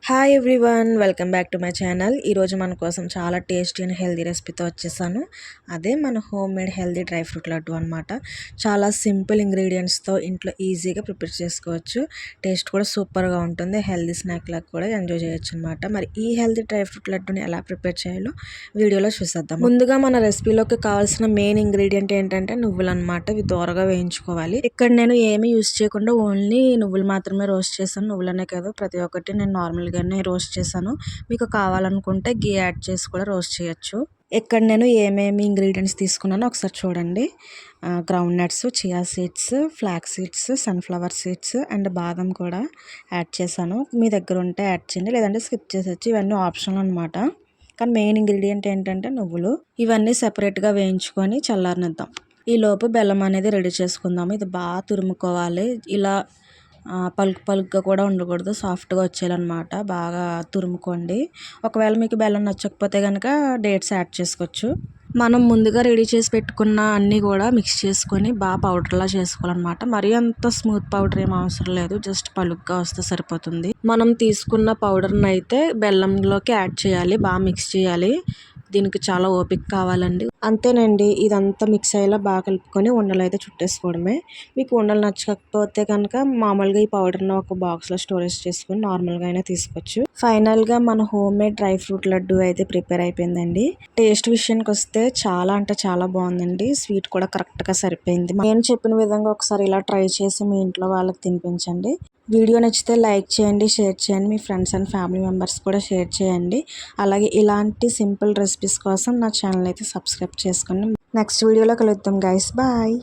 Hi everyone, welcome back to my channel. ఈరోజు మన కోసం చాలా టేస్టీ అండ్ హెల్దీ రెసిపీతో వచ్చేసాను. అదే మన home made healthy dry fruit laddu అనమాట. చాలా సింపుల్ ఇంగ్రీడియంట్స్తో ఇంట్లో ఈజీగా ప్రిపేర్ చేసుకోవచ్చు. టేస్ట్ కూడా సూపర్గా ఉంటుంది. హెల్దీ స్నాక్ లాగా కూడా ఎంజాయ్ చేయొచ్చు అనమాట. మరి ఈ హెల్దీ డ్రై ఫ్రూట్ లడ్డుని ఎలా ప్రిపేర్ చేయాలో వీడియోలో చూసేద్దాం. ముందుగా మన రెసిపీలోకి కావాల్సిన మెయిన్ ఇంగ్రీడియంట్ ఏంటంటే నువ్వులు అనమాట. ఇవి దోరగా వేయించుకోవాలి. ఇక్కడ నేను ఏమీ యూస్ చేయకుండా ఓన్లీ నువ్వులు మాత్రమే రోస్ట్ చేశాను. నువ్వులనే కాదు, ప్రతి ఒక్కటి నేను నార్మల్ రోస్ట్ చేశాను. మీకు కావాలనుకుంటే గీ యాడ్ చేసి కూడా రోస్ట్ చేయొచ్చు. ఇక్కడ నేను ఏమేమి ఇంగ్రీడియంట్స్ తీసుకున్నానో ఒకసారి చూడండి. Ground nuts, chia seeds, flax seeds, sunflower seeds and బాదం కూడా యాడ్ చేశాను. మీ దగ్గర ఉంటే యాడ్ చేయండి, లేదంటే స్కిప్ చేసేయచ్చు. ఇవన్నీ ఆప్షనల్ అనమాట. కానీ మెయిన్ ఇంగ్రీడియంట్ ఏంటంటే నువ్వులు. ఇవన్నీ సెపరేట్గా వేయించుకొని చల్లారనిద్దాం. ఈ లోపు బెల్లం అనేది రెడీ చేసుకుందాము. ఇది బాగా తురుముకోవాలి. ఇలా పలుకుగా కూడా ఉండకూడదు, సాఫ్ట్గా వచ్చేయాలన్నమాట. బాగా తురుముకోండి. ఒకవేళ మీకు బెల్లం నచ్చకపోతే కనుక డేట్స్ యాడ్ చేసుకోవచ్చు. మనం ముందుగా రెడీ చేసి పెట్టుకున్న అన్నీ కూడా మిక్స్ చేసుకొని బాగా పౌడర్లా చేసుకోవాలన్నమాట. మరీ అంత స్మూత్ పౌడర్ ఏం అవసరం లేదు, జస్ట్ పలుగ్గా వస్తే సరిపోతుంది. మనం తీసుకున్న పౌడర్ని అయితే బెల్లంలోకి యాడ్ చేయాలి, బాగా మిక్స్ చేయాలి. దీనికి చాలా ఓపిక కావాలండి. అంతేనండి, ఇదంతా మిక్స్ అయ్యేలా బాగా కలుపుకొని ఉండలు అయితే చుట్టేసుకోవడమే. మీకు ఉండలు నచ్చకపోతే కనుక మామూలుగా ఈ పౌడర్ని ఒక బాక్స్లో స్టోరేజ్ చేసుకొని నార్మల్గా అయినా తీసుకోవచ్చు. ఫైనల్గా మన home made dry fruit laddu అయితే ప్రిపేర్ అయిపోయిందండి. టేస్ట్ విషయానికి వస్తే చాలా అంటే చాలా బాగుందండి. స్వీట్ కూడా కరెక్ట్గా సరిపోయింది. నేను చెప్పిన విధంగా ఒకసారి ఇలా ట్రై చేసి మీ ఇంట్లో వాళ్ళకి తినిపించండి. వీడియో నచ్చితే లైక్ చేయండి, షేర్ చేయండి. మీ ఫ్రెండ్స్ అండ్ ఫ్యామిలీ మెంబర్స్ కూడా షేర్ చేయండి. అలాగే ఇలాంటి సింపుల్ రెసిపీస్ కోసం నా ఛానల్ అయితే సబ్స్క్రైబ్ చేసుకోండి. నెక్స్ట్ వీడియోలో కలుద్దాం గైస్, బాయ్.